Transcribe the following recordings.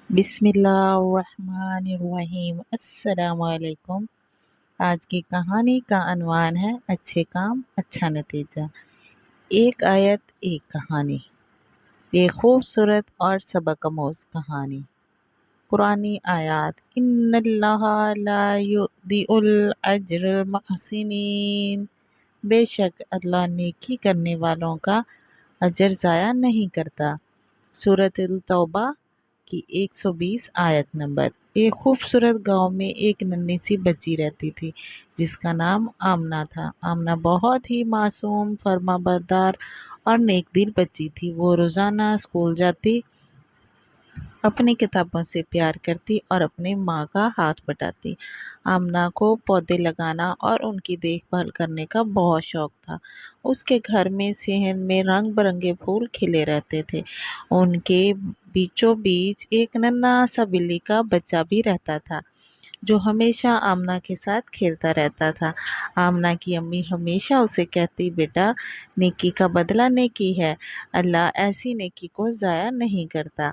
بسم اللہ الرحمن الرحیم۔ السلام علیکم۔ آج کی کہانی کا عنوان ہے اچھے کام اچھا نتیجہ۔ ایک آیت ایک کہانی، ایک خوبصورت اور سبق آموز کہانی۔ قرآنی آیات: ان اللہ لا یضیع اجر المحسنین، بے شک اللہ نیکی کرنے والوں کا اجر ضائع نہیں کرتا۔ سورۃ التوبہ کی 120 آیت نمبر۔ ایک خوبصورت گاؤں میں ایک ننھی سی بچی رہتی تھی جس کا نام آمنہ تھا۔ آمنہ بہت ہی معصوم، فرما بردار اور نیک دل بچی تھی۔ وہ روزانہ اسکول جاتی، اپنی کتابوں سے پیار کرتی اور اپنی ماں کا ہاتھ بٹاتی۔ آمنہ کو پودے لگانا اور ان کی دیکھ بھال کرنے کا بہت شوق تھا۔ اس کے گھر میں صحن میں رنگ برنگے پھول کھلے رہتے تھے۔ ان کے بیچوں بیچ ایک ننھا سا بلی کا بچہ بھی رہتا تھا جو ہمیشہ آمنہ کے ساتھ کھیلتا رہتا تھا۔ آمنہ کی امی ہمیشہ اسے کہتی، بیٹا، نیکی کا بدلہ نیکی ہے، اللہ ایسی نیکی کو ضائع نہیں کرتا۔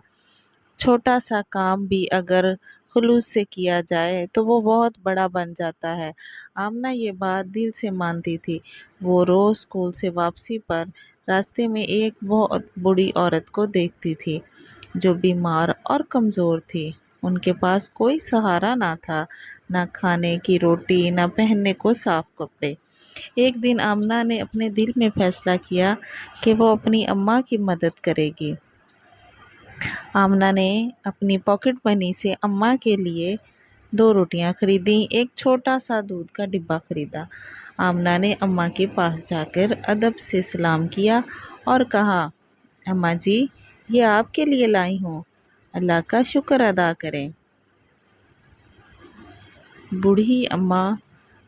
چھوٹا سا کام بھی اگر خلوص سے کیا جائے تو وہ بہت بڑا بن جاتا ہے۔ آمنہ یہ بات دل سے مانتی تھی۔ وہ روز اسکول سے واپسی پر راستے میں ایک بہت بوڑھی عورت کو دیکھتی تھی جو بیمار اور کمزور تھی۔ ان کے پاس کوئی سہارا نہ تھا، نہ کھانے کی روٹی، نہ پہننے کو صاف کپڑے۔ ایک دن آمنہ نے اپنے دل میں فیصلہ کیا کہ وہ اپنی اماں کی مدد کرے گی۔ آمنہ نے اپنی پاکٹ منی سے اماں کے لیے 2 روٹیاں خریدیں، ایک چھوٹا سا دودھ کا ڈبہ خریدا۔ آمنہ نے اماں کے پاس جا کر ادب سے سلام کیا اور کہا، اماں جی، یہ آپ کے لیے لائی ہوں، اللہ کا شکر ادا کریں۔ بوڑھی اماں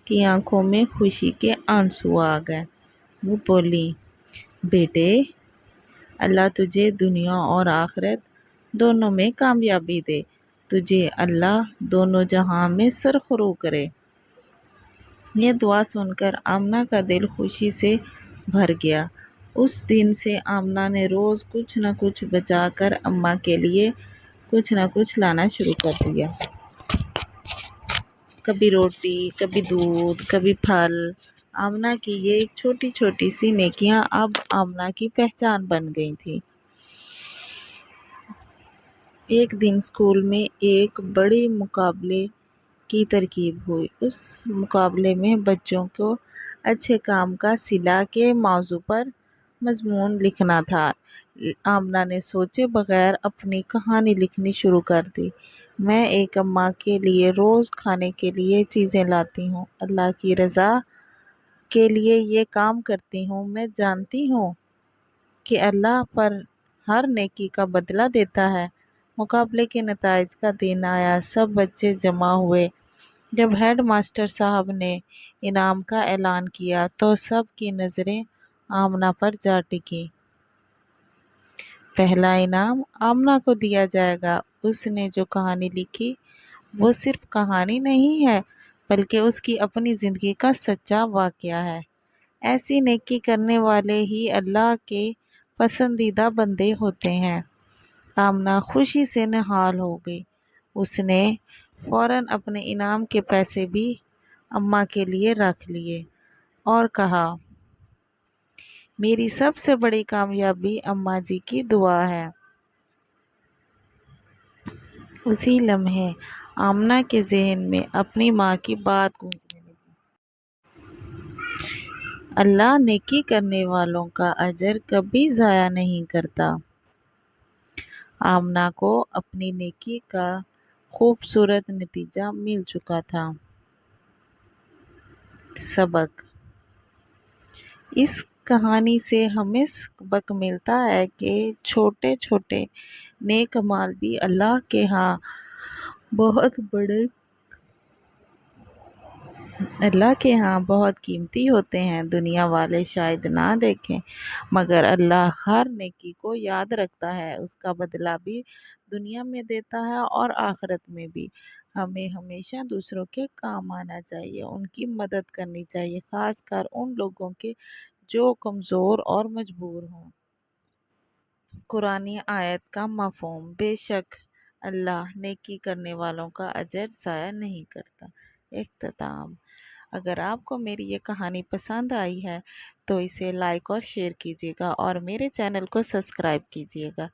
کی آنکھوں میں خوشی کے آنسو آ گئے۔ وہ بولی، بیٹے، اللہ تجھے دنیا اور آخرت دونوں میں کامیابی دے، تجھے اللہ دونوں جہاں میں سرخرو کرے۔ یہ دعا سن کر آمنہ کا دل خوشی سے بھر گیا۔ اس دن سے آمنہ نے روز کچھ نہ کچھ بچا کر اماں کے لیے کچھ نہ کچھ لانا شروع کر دیا۔ کبھی روٹی، کبھی دودھ، کبھی پھل۔ آمنہ کی یہ چھوٹی چھوٹی سی نیکیاں اب آمنہ کی پہچان بن گئی تھیں۔ ایک دن اسکول میں ایک بڑے مقابلے کی ترتیب ہوئی۔ اس مقابلے میں بچوں کو اچھے کام کا صلہ کے موضوع پر مضمون لکھنا تھا۔ آمنہ نے سوچے بغیر اپنی کہانی لکھنی شروع کر دی۔ میں ایک اماں کے لیے روز کھانے کے لیے چیزیں لاتی ہوں، اللہ کی رضا کے لیے یہ کام کرتی ہوں۔ میں جانتی ہوں کہ اللہ پر ہر نیکی کا بدلہ دیتا ہے۔ مقابلے کے نتائج کا دن آیا، سب بچے جمع ہوئے۔ جب ہیڈ ماسٹر صاحب نے انعام کا اعلان کیا تو سب کی نظریں آمنہ پر جا ٹکیں۔ پہلا انعام آمنہ کو دیا جائے گا۔ اس نے جو کہانی لکھی وہ صرف کہانی نہیں ہے بلکہ اس کی اپنی زندگی کا سچا واقعہ ہے۔ ایسی نیکی کرنے والے ہی اللہ کے پسندیدہ بندے ہوتے ہیں۔ آمنہ خوشی سے نہال ہو گئی۔ اس نے فوراً اپنے انعام کے پیسے بھی اماں کے لیے رکھ لیے اور کہا، میری سب سے بڑی کامیابی اماں جی کی دعا ہے۔ اسی لمحے آمنہ کے ذہن میں اپنی ماں کی بات گونجنے لگی، اللہ نیکی کرنے والوں کا اجر کبھی ضائع نہیں کرتا۔ آمنہ کو اپنی نیکی کا خوبصورت نتیجہ مل چکا تھا۔ سبق: اس کہانی سے ہمیں سبق ملتا ہے کہ چھوٹے چھوٹے نیک اعمال بھی اللہ کے ہاں بہت قیمتی ہوتے ہیں۔ دنیا والے شاید نہ دیکھیں مگر اللہ ہر نیکی کو یاد رکھتا ہے، اس کا بدلہ بھی دنیا میں دیتا ہے اور آخرت میں بھی۔ ہمیں ہمیشہ دوسروں کے کام آنا چاہیے، ان کی مدد کرنی چاہیے، خاص کر ان لوگوں کے جو کمزور اور مجبور ہوں۔ قرآنی آیت کا مفہوم: بے شک اللہ نیکی کرنے والوں کا اجر ضائع نہیں کرتا۔ اختتام۔ اگر آپ کو میری یہ کہانی پسند آئی ہے تو اسے لائک اور شیئر کیجیے گا اور میرے چینل کو سبسکرائب کیجیے گا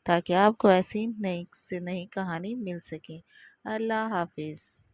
تاکہ آپ کو ایسی نئی سے نئی کہانی مل سکے۔ اللہ حافظ۔